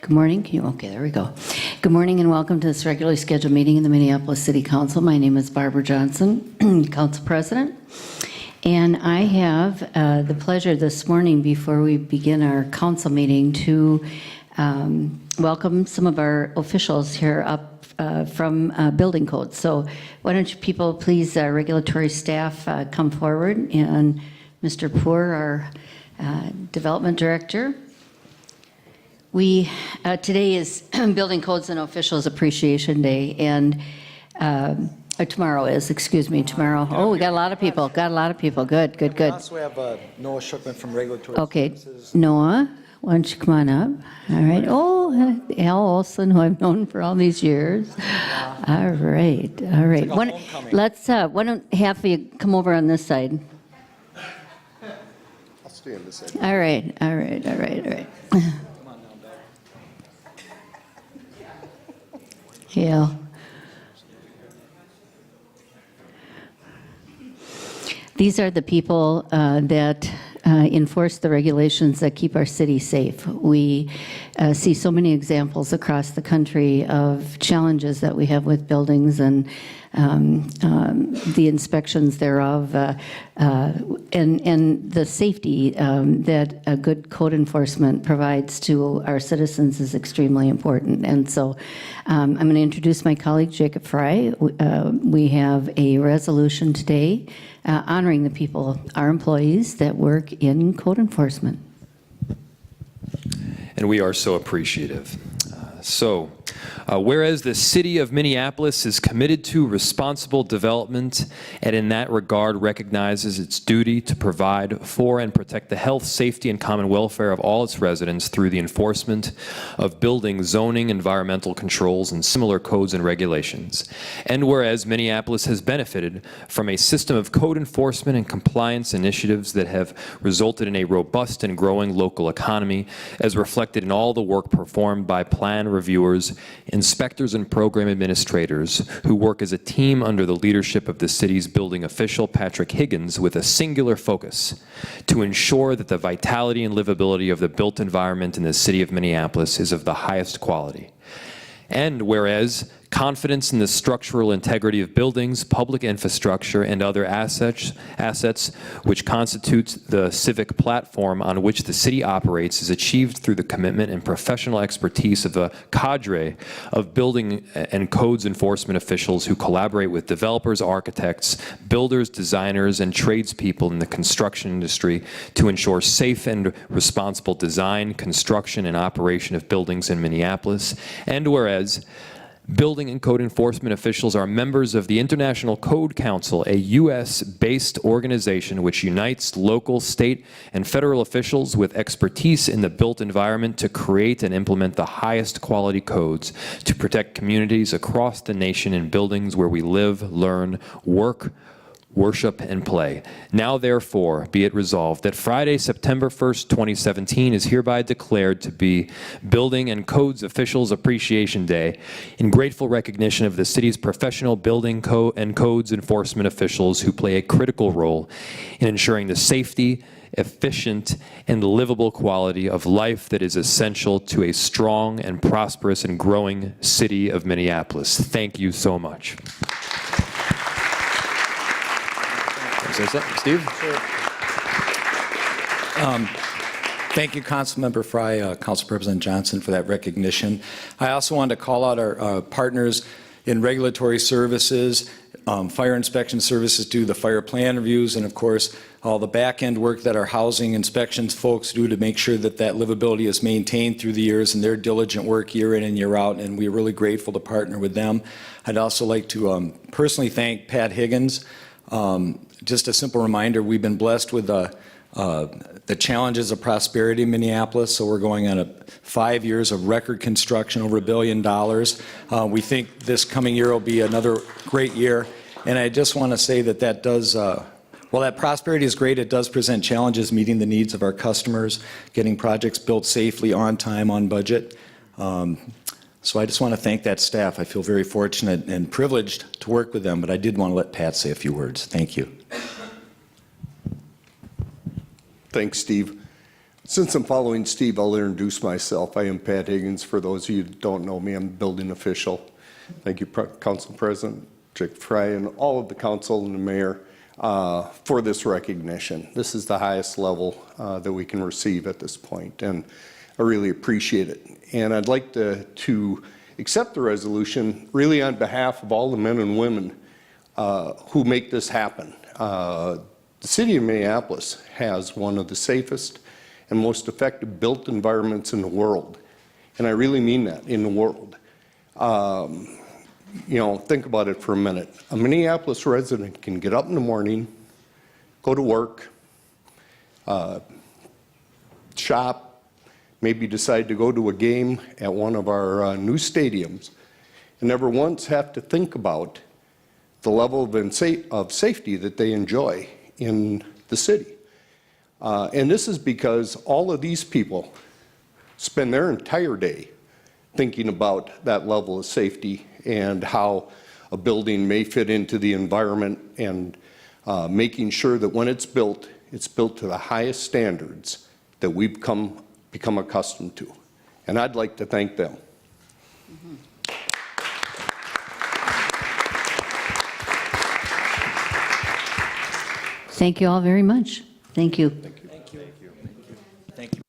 Good morning. Okay, there we go. Good morning and welcome to this regularly scheduled meeting in the Minneapolis City Council. My name is Barbara Johnson, Council President, and I have the pleasure this morning, before we begin our council meeting, to welcome some of our officials here up from building codes. So why don't you people please, regulatory staff, come forward, and Mr. Poor, our Development Director. Today is Building Codes and Officials Appreciation Day, and tomorrow is, tomorrow. Oh, we got a lot of people, good. We also have Noah Shookman from Regulatory Services. Noah, why don't you come on up? All right. Oh, Al Olson, who I've known for all these years. All right. Why don't half of you come over on this side? I'll stay on this side. All right. Yeah. These are the people that enforce the regulations that keep our city safe. We see so many examples across the country of challenges that we have with buildings and the inspections thereof, and the safety that a good code enforcement provides to our citizens is extremely important. And so I'm going to introduce my colleague, Jacob Fry. We have a resolution today honoring the people, our employees that work in code enforcement. And we are so appreciative. Whereas the city of Minneapolis is committed to responsible development and in that regard recognizes its duty to provide for and protect the health, safety, and common welfare of all its residents through the enforcement of building, zoning, environmental controls, and similar codes and regulations. And whereas Minneapolis has benefited from a system of code enforcement and compliance initiatives that have resulted in a robust and growing local economy, as reflected in all the work performed by plan reviewers, inspectors, and program administrators who work as a team under the leadership of the city's building official, Patrick Higgins, with a singular focus to ensure that the vitality and livability of the built environment in the city of Minneapolis is of the highest quality. And whereas confidence in the structural integrity of buildings, public infrastructure, and other assets which constitutes the civic platform on which the city operates is achieved through the commitment and professional expertise of a cadre of building and codes enforcement officials who collaborate with developers, architects, builders, designers, and tradespeople in the construction industry to ensure safe and responsible design, construction, and operation of buildings in Minneapolis. And whereas building and code enforcement officials are members of the International Code Council, a U.S.-based organization which unites local, state, and federal officials with expertise in the built environment to create and implement the highest quality codes to protect communities across the nation in buildings where we live, learn, work, worship, and play. Now, therefore, be it resolved that Friday, September 1st, 2017 is hereby declared to be Building and Codes Officials Appreciation Day in grateful recognition of the city's professional building and codes enforcement officials who play a critical role in ensuring the safety, efficient, and livable quality of life that is essential to a strong and prosperous and growing city of Minneapolis. Thank you so much. Say something, Steve? Sure. Thank you, Councilmember Fry, Council President Johnson, for that recognition. I also wanted to call out our partners in regulatory services, fire inspection services do the fire plan reviews, and of course, all the back-end work that our housing inspections folks do to make sure that that livability is maintained through the years, and their diligent work year in and year out, and we're really grateful to partner with them. I'd also like to personally thank Pat Higgins. Just a simple reminder, we've been blessed with the challenges of prosperity in Minneapolis, so we're going on 5 years of record construction, over $1 billion. We think this coming year will be another great year, and I just want to say that does, while that prosperity is great, it does present challenges meeting the needs of our customers, getting projects built safely, on time, on budget. So I just want to thank that staff. I feel very fortunate and privileged to work with them, but I did want to let Pat say a few words. Thank you. Thanks, Steve. Since I'm following Steve, I'll introduce myself. I am Pat Higgins. For those of you that don't know me, I'm building official. Thank you, Council President Chick Fry, and all of the council and the mayor for this recognition. This is the highest level that we can receive at this point, and I really appreciate it. And I'd like to accept the resolution really on behalf of all the men and women who make this happen. The city of Minneapolis has one of the safest and most effective built environments in the world. And I really mean that, in the world. You know, think about it for a minute. A Minneapolis resident can get up in the morning, go to work, shop, maybe decide to go to a game at one of our new stadiums, and never once have to think about the level of safety that they enjoy in the city. And this is because all of these people spend their entire day thinking about that level of safety and how a building may fit into the environment, and making sure that when it's built to the highest standards that we've become accustomed to. And I'd like to thank them. Thank you all very much. Thank you. Thank you. Thank you. Thank you.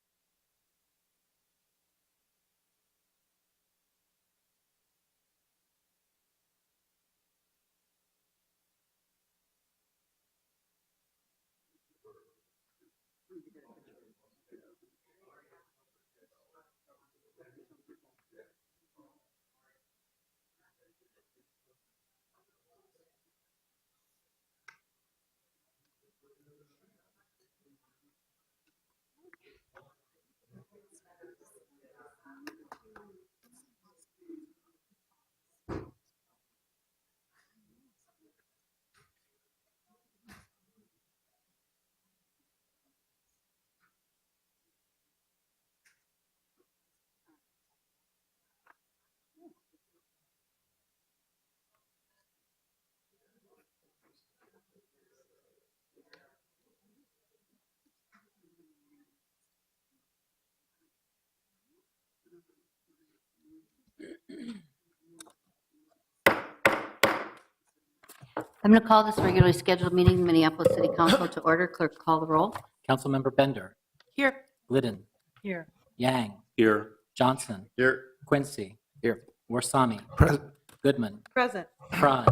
I'm going to call this regularly scheduled meeting of the Minneapolis City Council to order. Clerk, call the roll. Councilmember Bender. Here. Glidden. Here. Yang. Here. Johnson. Here. Quincy. Here. Warsami. Present. Goodman. Present. Fry.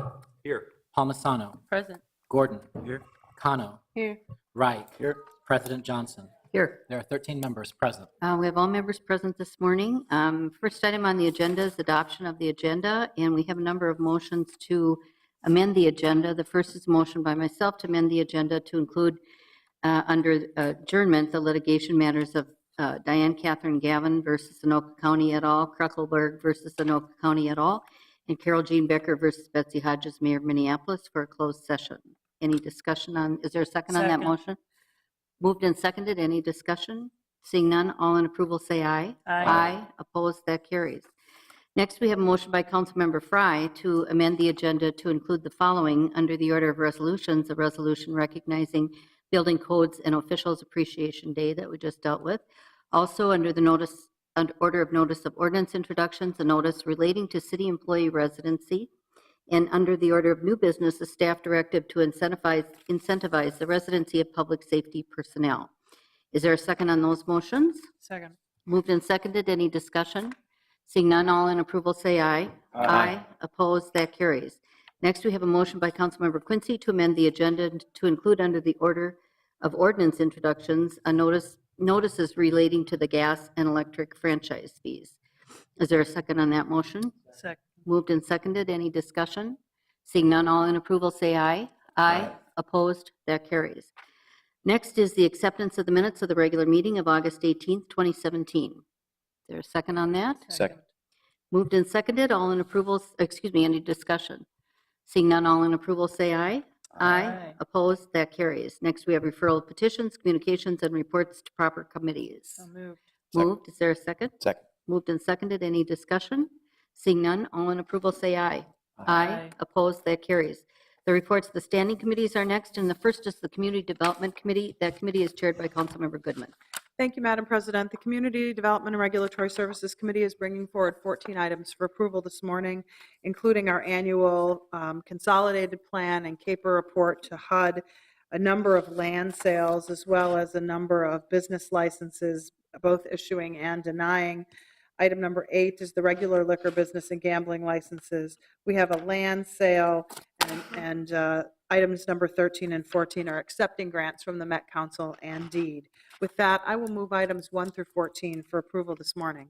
Here. Palmisano. Present. Gordon. Here. Kano. Here. Wright. Here. President Johnson. Here. There are 13 members present. We have all members present this morning. First item on the agenda is adoption of the agenda, and we have a number of motions to amend the agenda. The first is a motion by myself to amend the agenda to include under adjournment the litigation matters of Diane Catherine Gavin versus Anoka County et al., Kruckelberg versus Anoka County et al., and Carol Jean Becker versus Betsy Hodges, Mayor of Minneapolis, for a closed session. Any discussion on, is there a second on that Second. motion? Moved and seconded. Any discussion? Seeing none, all in approval say aye. Aye. Opposed, that carries. Next, we have a motion by Councilmember Fry to amend the agenda to include the following under the order of resolutions: a resolution recognizing Building Codes and Officials Appreciation Day that we just dealt with. Also, under the order of notice of ordinance introductions, a notice relating to city employee residency. And under the order of new business, a staff directive to incentivize the residency of public safety personnel. Is there a second on those motions? Second. Moved and seconded. Any discussion? Seeing none, all in approval say aye. Aye. Opposed, that carries. Next, we have a motion by Councilmember Quincy to amend the agenda to include under the order of ordinance introductions a notices relating to the gas and electric franchise fees. Is there a second on that motion? Second. Moved and seconded. Any discussion? Seeing none, all in approval say aye. Aye. Opposed, that carries. Next is the acceptance of the minutes of the regular meeting of August 18th, 2017. Is there a second on that? Second. Moved and seconded. All in approval, any discussion? Seeing none, all in approval say aye. Aye. Opposed, that carries. Next, we have referral of petitions, communications, and reports to proper committees. So moved. Moved. Is there a second? Second. Moved and seconded. Any discussion? Seeing none, all in approval say aye. Aye. Opposed, that carries. The reports of the standing committees are next, and the first is the Community Development Committee. That committee is chaired by Councilmember Goodman. Thank you, Madam President. The Community Development and Regulatory Services Committee is bringing forward 14 items for approval this morning, including our annual consolidated plan and CAPER report to HUD, a number of land sales, as well as a number of business licenses, both issuing and denying. Item number 8 is the regular liquor business and gambling licenses. We have a land sale, and items number 13 and 14 are accepting grants from the Met Council and deed. With that, I will move items 1 through 14 for approval this morning.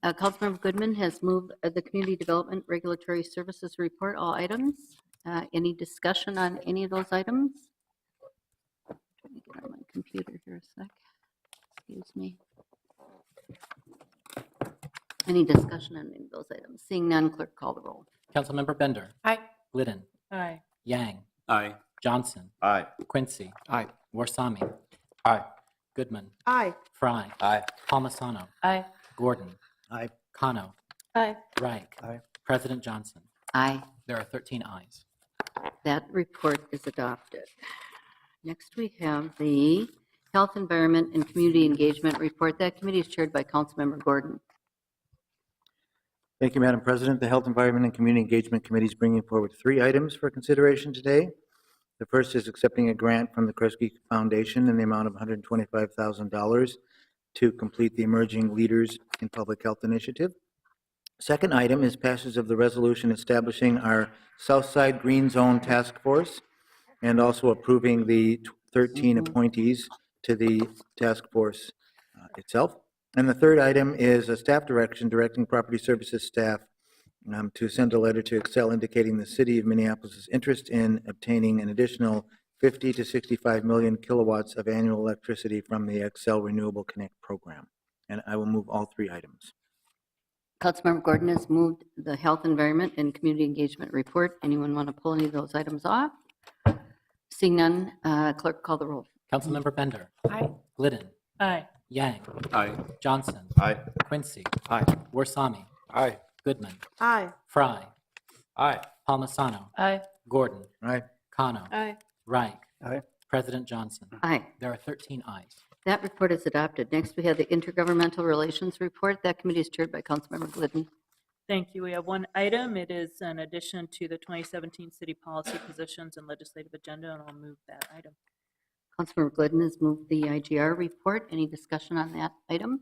Councilmember Goodman has moved the Community Development Regulatory Services Report, all items. Any discussion on any of those items? Let me get on my computer here a sec. Excuse me. Any discussion on any of those items? Seeing none, clerk call the roll. Councilmember Bender. Aye. Glidden. Aye. Yang. Aye. Johnson. Aye. Quincy. Aye. Warsami. Aye. Goodman. Aye. Fry. Aye. Palmisano. Aye. Gordon. Aye. Kano. Aye. Reich. Aye. President Johnson. Aye. There are 13 ayes. That report is adopted. Next, we have the Health, Environment, and Community Engagement Report. That committee is chaired by Councilmember Gordon. Thank you, Madam President. The Health, Environment, and Community Engagement Committee is bringing forward 3 items for consideration today. The first is accepting a grant from the Kresge Foundation in the amount of $125,000 to complete the Emerging Leaders in Public Health initiative. Second item is passage of the resolution establishing our Southside Green Zone Task Force and also approving the 13 appointees to the task force itself. And the third item is a staff direction directing property services staff to send a letter to Excel indicating the city of Minneapolis' interest in obtaining an additional 50 to 65 million kilowatts of annual electricity from the Excel Renewable Connect program. And I will move all 3 items. Councilmember Gordon has moved the Health, Environment, and Community Engagement Report. Anyone want to pull any of those items off? Seeing none, clerk call the roll. Councilmember Bender. Aye. Glidden. Aye. Yang. Aye. Johnson. Aye. Quincy. Aye. Warsami. Aye. Goodman. Aye. Fry. Aye. Palmisano. Aye. Gordon. Aye. Kano. Aye. Reich. Aye. President Johnson. Aye. There are 13 ayes. That report is adopted. Next, we have the Intergovernmental Relations Report. That committee is chaired by Councilmember Glidden. Thank you. We have one item. It is an addition to the 2017 city policy positions and legislative agenda, and I'll move that item. Councilmember Glidden has moved the IGR report. Any discussion on that item?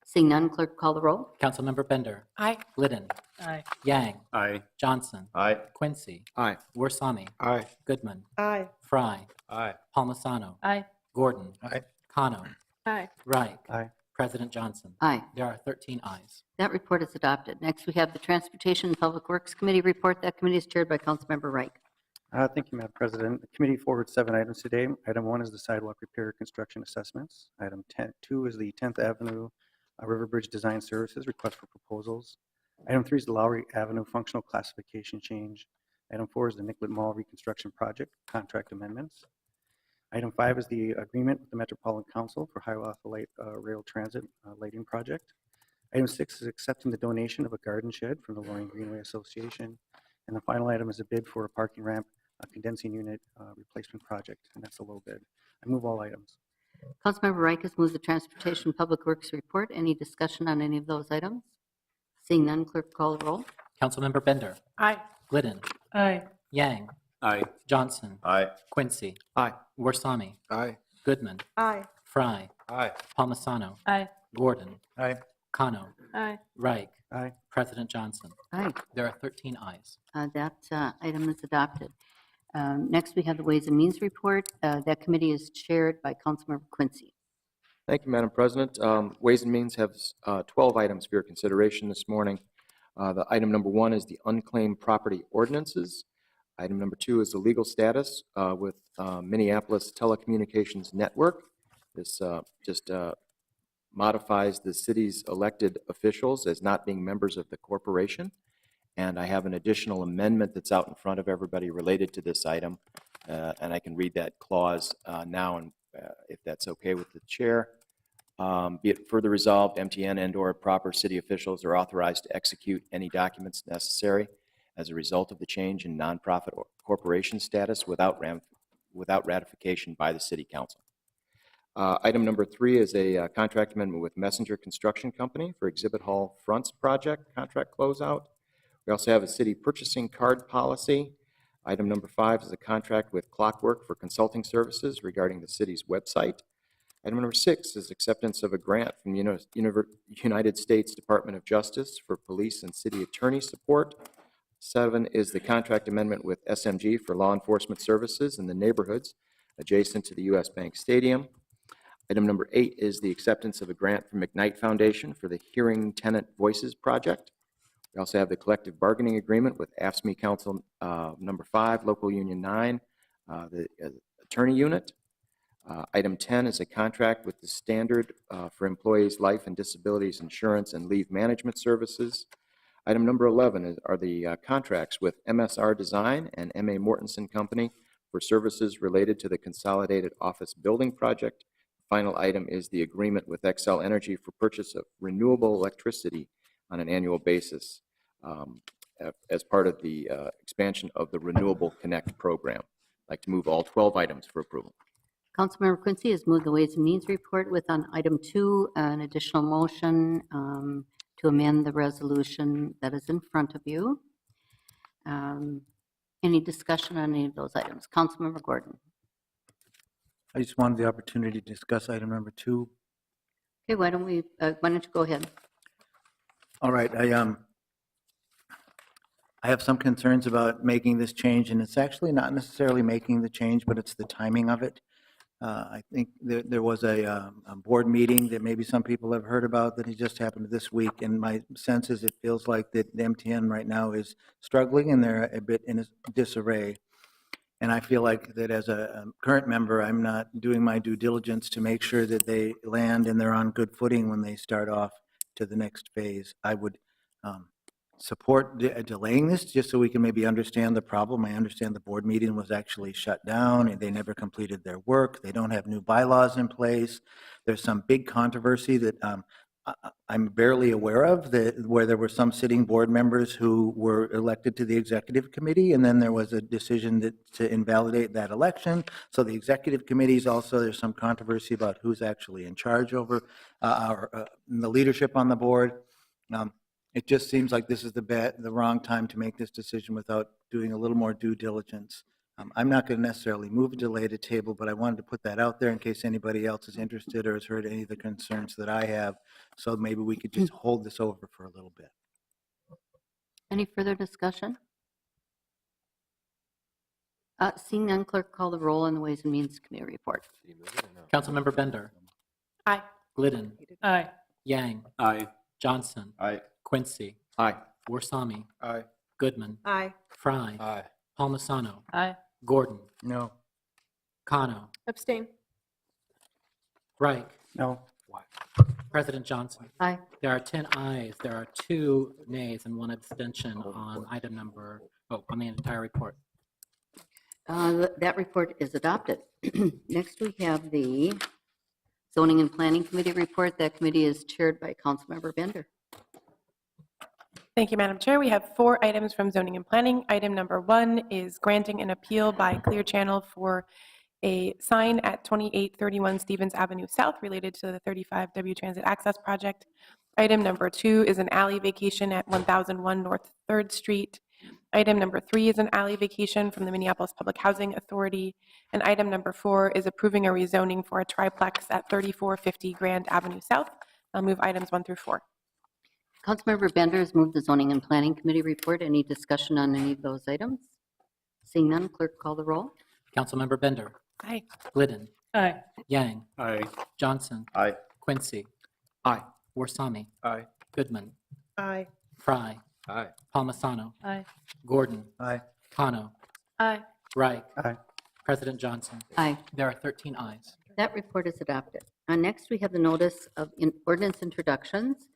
Seeing none, clerk call the roll. Councilmember Bender. Aye. Glidden. Aye. Yang. Aye. Johnson. Aye. Quincy. Aye. Warsami. Aye. Goodman. Aye. Fry. Aye. Palmisano. Aye. Gordon. Aye. Kano. Aye. Reich. Aye. President Johnson. Aye. There are 13 ayes. That report is adopted. Next, we have the Transportation and Public Works Committee report. That committee is chaired by Councilmember Reich. Thank you, Madam President. The committee forwarded 7 items today. Item 1 is the sidewalk repair construction assessments. Item 2 is the 10th Avenue River Bridge Design Services request for proposals. Item 3 is the Lowry Avenue functional classification change. Item 4 is the Nicollet Mall reconstruction project contract amendments. Item 5 is the agreement with the Metropolitan Council for Hiawatha Light Rail Transit lighting project. Item 6 is accepting the donation of a garden shed from the Loring Greenway Association. And the final item is a bid for a parking ramp, a condensing unit replacement project, and that's a low bid. I move all items. Councilmember Reich has moved the Transportation and Public Works report. Any discussion on any of those items? Seeing none, clerk call the roll. Councilmember Bender. Aye. Glidden. Aye. Yang. Aye. Johnson. Aye. Quincy. Aye. Warsami. Aye. Goodman. Aye. Fry. Aye. Palmisano. Aye. Gordon. Aye. Kano. Aye. Reich. Aye. President Johnson. Aye. There are 13 ayes. That item is adopted. Next, we have the Ways and Means report. That committee is chaired by Councilmember Quincy. Thank you, Madam President. Ways and Means has 12 items for your consideration this morning. The item number 1 is the unclaimed property ordinances. Item number 2 is the legal status with Minneapolis Telecommunications Network. This just modifies the city's elected officials as not being members of the corporation. And I have an additional amendment that's out in front of everybody related to this item. And I can read that clause now, and if that's okay with the chair. Be it further resolved, MTN and/or proper city officials are authorized to execute any documents necessary as a result of the change in nonprofit or corporation status without ratification by the city council. Item number 3 is a contract amendment with Messenger Construction Company for Exhibit Hall Fronts Project contract closeout. We also have a city purchasing card policy. Item number 5 is a contract with Clockwork for consulting services regarding the city's website. Item number 6 is acceptance of a grant from the United States Department of Justice for police and city attorney support. 7 is the contract amendment with SMG for law enforcement services in the neighborhoods adjacent to the U.S. Bank Stadium. Item number 8 is the acceptance of a grant from McKnight Foundation for the Hearing Tenant Voices Project. We also have the collective bargaining agreement with AFSCME Council number 5, Local Union 9, the attorney unit. Item 10 is a contract with the Standard for employees' life and disabilities insurance and leave management services. Item number 11 are the contracts with MSR Design and M.A. Mortensen Company for services related to the Consolidated Office Building Project. Final item is the agreement with Xcel Energy for purchase of renewable electricity on an annual basis as part of the expansion of the Renewable Connect program. I'd like to move all 12 items for approval. Councilmember Quincy has moved the Ways and Means report with on item 2, an additional motion to amend the resolution that is in front of you. Any discussion on any of those items? Councilmember Gordon. I just wanted the opportunity to discuss item number 2. Okay, why don't you go ahead? All right, I have some concerns about making this change, and it's actually not necessarily making the change, but it's the timing of it. I think there was a board meeting that maybe some people have heard about that just happened this week, and my sense is it feels like that the MTN right now is struggling and they're a bit in a disarray. And I feel like that as a current member, I'm not doing my due diligence to make sure that they land and they're on good footing when they start off to the next phase. I would support delaying this just so we can maybe understand the problem. I understand the board meeting was actually shut down and they never completed their work. They don't have new bylaws in place. There's some big controversy that I'm barely aware of, where there were some sitting board members who were elected to the executive committee, and then there was a decision to invalidate that election. So the executive committees also, there's some controversy about who's actually in charge over the leadership on the board. It just seems like this is the wrong time to make this decision without doing a little more due diligence. I'm not going to necessarily move a delay to table, but I wanted to put that out there in case anybody else is interested or has heard any of the concerns that I have. So maybe we could just hold this over for a little bit. Any further discussion? Seeing none, clerk call the roll on the Ways and Means Committee report. Councilmember Bender. Aye. Glidden. Aye. Yang. Aye. Johnson. Aye. Quincy. Aye. Warsami. Aye. Goodman. Aye. Fry. Aye. Palmisano. Aye. Gordon. No. Kano. Abstain. Reich. No. President Johnson. Aye. There are 10 ayes. There are 2 nays and 1 abstention on on the entire report. That report is adopted. Next, we have the Zoning and Planning Committee report. That committee is chaired by Councilmember Bender. Thank you, Madam Chair. We have 4 items from Zoning and Planning. Item number 1 is granting an appeal by Clear Channel for a sign at 2831 Stevens Avenue South related to the 35W Transit Access Project. Item number 2 is an alley vacation at 1001 North 3rd Street. Item number 3 is an alley vacation from the Minneapolis Public Housing Authority. And item number 4 is approving a rezoning for a triplex at 3450 Grand Avenue South. I'll move items 1 through 4. Councilmember Bender has moved the Zoning and Planning Committee report. Any discussion on any of those items? Seeing none, clerk call the roll. Councilmember Bender. Aye. Glidden. Aye. Yang. Aye. Johnson. Aye. Quincy. Aye. Warsami. Aye. Goodman. Aye. Fry. Aye. Palmisano. Aye. Gordon. Aye. Kano. Aye. Reich. Aye. President Johnson. Aye. There are 13 ayes. That report is adopted. Next, we have the notice of ordinance introductions.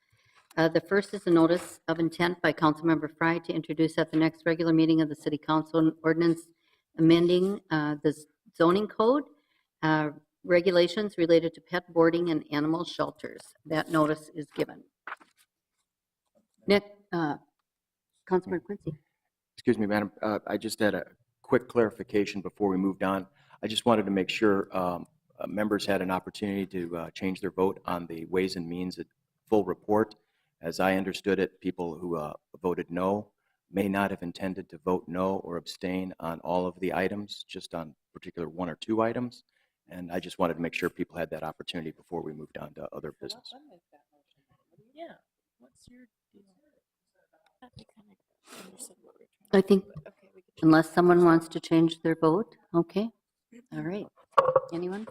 The first is a notice of intent by Councilmember Fry to introduce at the next regular meeting of the City Council an ordinance amending the zoning code, regulations related to pet boarding and animal shelters. That notice is given. Next, Councilmember Quincy. Excuse me, Madam. I just had a quick clarification before we moved on. I just wanted to make sure members had an opportunity to change their vote on the Ways and Means full report. As I understood it, people who voted no may not have intended to vote no or abstain on all of the items, just on particular one or two items. And I just wanted to make sure people had that opportunity before we moved on to other business. Yeah. What's your deal? I think unless someone wants to change their vote, okay. All right. Anyone?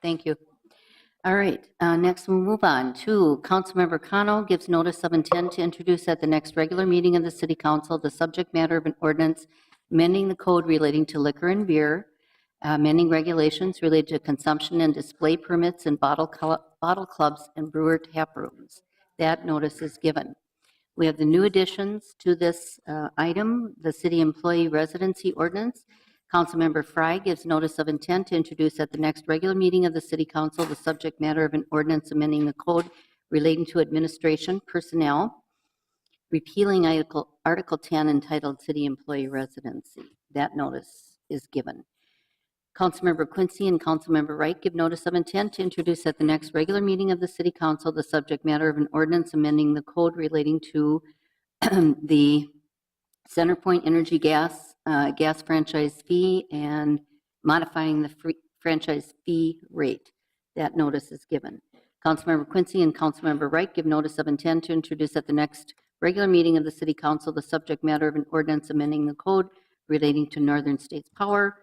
Thank you. All right, next we'll move on to Councilmember Cano gives notice of intent to introduce at the next regular meeting of the City Council the subject matter of an ordinance amending the code relating to liquor and beer, amending regulations related to consumption and display permits in bottle clubs and brewer tap rooms. That notice is given. We have the new additions to this item, the city employee residency ordinance. Councilmember Fry gives notice of intent to introduce at the next regular meeting of the City Council the subject matter of an ordinance amending the code relating to administration personnel, repealing Article 10 entitled City Employee Residency. That notice is given. Councilmember Quincy and Councilmember Wright give notice of intent to introduce at the next regular meeting of the City Council the subject matter of an ordinance amending the code relating to the CenterPoint Energy gas franchise fee and modifying the franchise fee rate. That notice is given. Councilmember Quincy and Councilmember Wright give notice of intent to introduce at the next regular meeting of the City Council the subject matter of an ordinance amending the code relating to Northern States Power,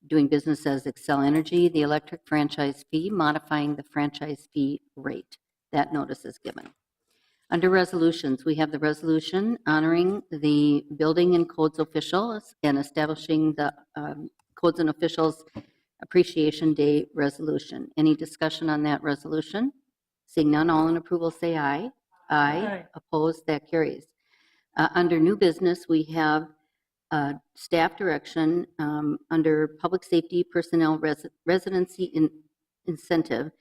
doing business as Xcel Energy, the electric franchise fee, modifying the franchise fee rate. That notice is given. Under resolutions, we have the resolution honoring the building and codes officials and establishing the Codes and Officials Appreciation Day resolution. Any discussion on that resolution? Seeing none, all in approval say aye. Aye. Opposed? That carries. Under new business, we have staff direction under Public Safety Personnel Residency Incentive,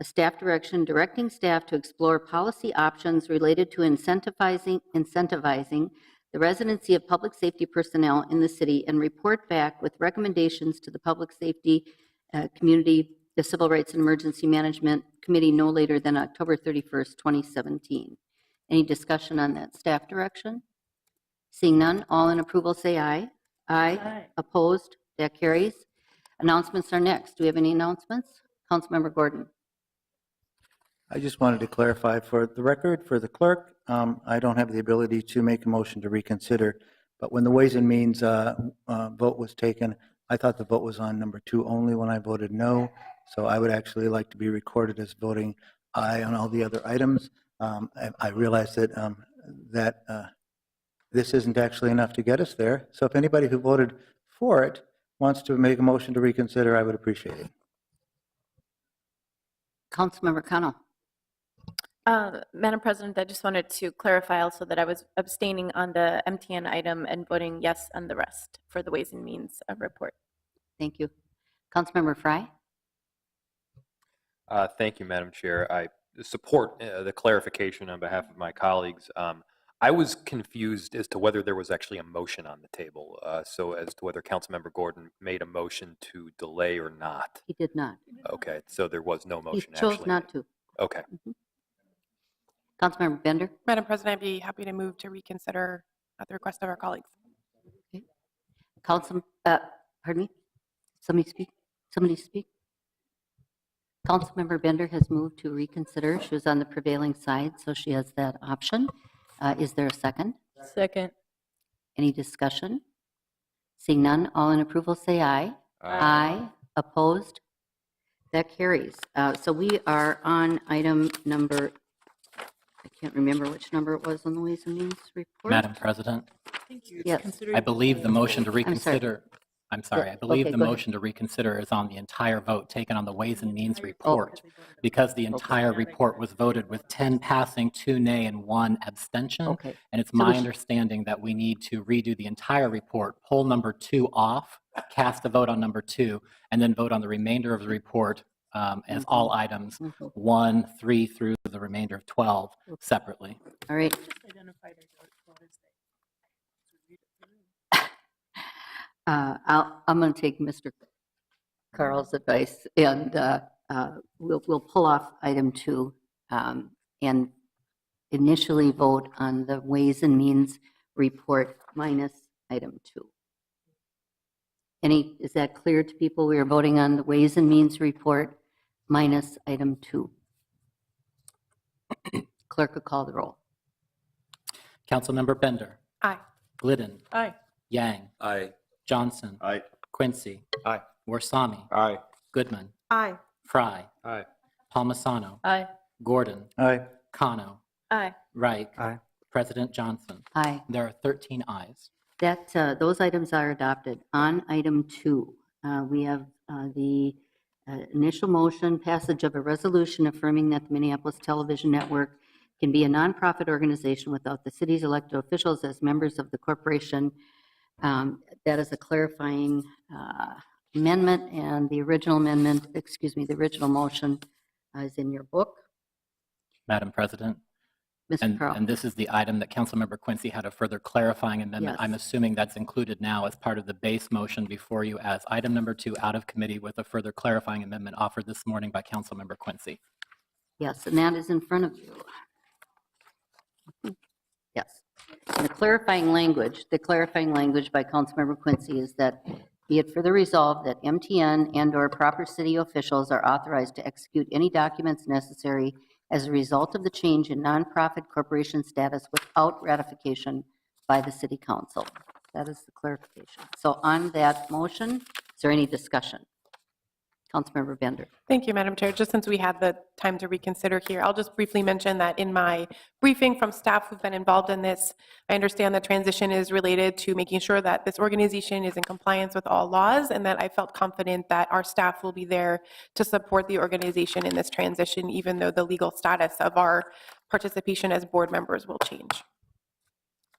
a staff direction directing staff to explore policy options related to incentivizing the residency of public safety personnel in the city and report back with recommendations to the Public Safety Community, the Civil Rights and Emergency Management Committee no later than October 31st, 2017. Any discussion on that staff direction? Seeing none, all in approval say aye. Aye. Opposed? That carries. Announcements are next. Do we have any announcements? Councilmember Gordon. I just wanted to clarify for the record, for the clerk, I don't have the ability to make a motion to reconsider, but when the Ways and Means vote was taken, I thought the vote was on number 2 only when I voted no, so I would actually like to be recorded as voting aye on all the other items. I realize that this isn't actually enough to get us there, so if anybody who voted for it wants to make a motion to reconsider, I would appreciate it. Councilmember Connell. Madam President, I just wanted to clarify also that I was abstaining on the MTN item and voting yes on the rest for the Ways and Means report. Thank you. Councilmember Fry. Thank you, Madam Chair. I support the clarification on behalf of my colleagues. I was confused as to whether there was actually a motion on the table, so as to whether Councilmember Gordon made a motion to delay or not. He did not. Okay, so there was no motion. He chose actually not made. to. Okay. Councilmember Bender. Madam President, I'd be happy to move to reconsider at the request of our colleagues. Okay. Pardon me? Somebody speak? Somebody speak? Councilmember Bender has moved to reconsider. She was on the prevailing side, so she has that option. Is there a second? Second. Any discussion? Seeing none, all in approval say aye. Aye. Opposed? That carries. So we are on item number, I can't remember which number it was on the Ways and Means report. Madam President, Yes. I believe the motion to sorry. reconsider, I believe Okay, the go ahead. motion to reconsider is on the entire vote taken on the Ways and Means report, because the entire report was voted with 10 passing, 2 nay, and 1 abstention. Okay. And it's So we my should- understanding that we need to redo the entire report, pull number 2 off, cast a vote on number 2, and then vote on the remainder of the report as all items, 1, 3 through the remainder of 12 separately. All right. I'm going to take Mr. Carl's advice, and we'll pull off item 2 and initially vote on the Ways and Means report minus item 2. Is that clear to people? We are voting on the Ways and Means report minus item 2. Clerk will call the roll. Councilmember Bender. Aye. Glidden. Aye. Yang. Aye. Johnson. Aye. Quincy. Aye. Warsami. Aye. Goodman. Aye. Fry. Aye. Palmisano. Aye. Gordon. Aye. Kano. Aye. Reich. Aye. President Johnson. Aye. There are 13 ayes. Those items are adopted. On item 2, we have the initial motion, passage of a resolution affirming that the Minneapolis Television Network can be a nonprofit organization without the city's elected officials as members of the corporation. That is a clarifying amendment, and the original amendment, the original motion is in your book. Madam President. Mr. Carl. And this is the item that Councilmember Quincy had a further clarifying amendment. Yes. I'm assuming that's included now as part of the base motion before you as item number 2 out of committee with a further clarifying amendment offered this morning by Councilmember Quincy. Yes, and that is in front of you. Yes. And the clarifying language by Councilmember Quincy is that be it further resolved that MTN and/or proper city officials are authorized to execute any documents necessary as a result of the change in nonprofit corporation status without ratification by the city council. That is the clarification. So on that motion, is there any discussion? Councilmember Bender. Thank you, Madam Chair. Just since we had the time to reconsider here, I'll just briefly mention that in my briefing from staff who've been involved in this, I understand the transition is related to making sure that this organization is in compliance with all laws, and that I felt confident that our staff will be there to support the organization in this transition, even though the legal status of our participation as board members will change.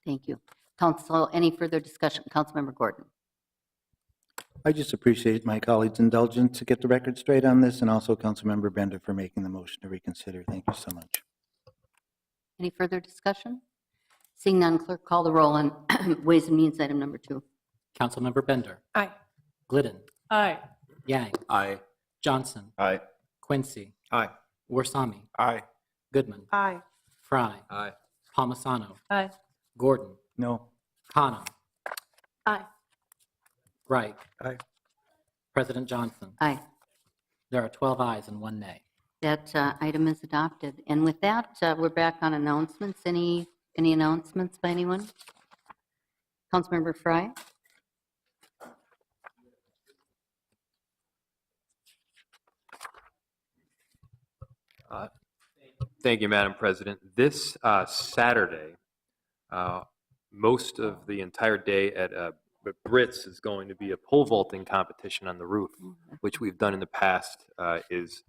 Thank you. Council, any further discussion? Councilmember Gordon. I just appreciate my colleagues' indulgence to get the record straight on this, and also Councilmember Bender for making the motion to reconsider. Thank you so much. Any further discussion? Seeing none, clerk call the roll on Ways and Means item number 2. Councilmember Bender. Aye. Glidden. Aye. Yang. Aye. Johnson. Aye. Quincy. Aye. Warsami. Aye. Goodman. Aye. Fry. Aye. Palmisano. Aye. Gordon. No. Kano. Aye. Reich. Aye. President Johnson. Aye. There are 12 ayes and 1 nay. That item is adopted. And with that, we're back on announcements. Any announcements by anyone? Councilmember Fry? Thank you, Madam President. This Saturday, most of the entire day at Brits is going to be a pole vaulting competition on the roof, which we've done in the past. Is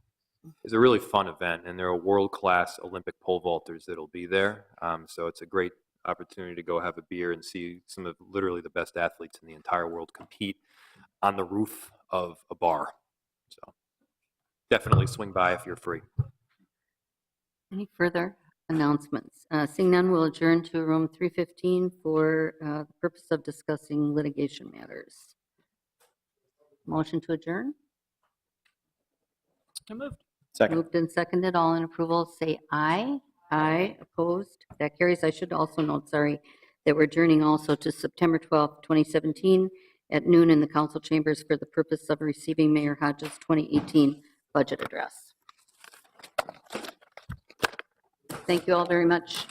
a really fun event, and there are world-class Olympic pole vaulters that'll be there. So it's a great opportunity to go have a beer and see some of literally the best athletes in the entire world compete on the roof of a bar. So definitely swing by if you're free. Any further announcements? Seeing none, we'll adjourn to room 315 for the purpose of discussing litigation matters. Motion to adjourn? So moved. Second. Moved and seconded. All in approval, say aye. Aye. Opposed? That carries. I should also note, sorry, that we're adjourning also to September 12th, 2017 at noon in the council chambers for the purpose of receiving Mayor Hodges' 2018 budget address. Thank you all very much.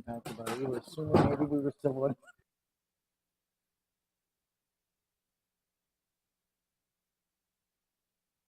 Maybe we were still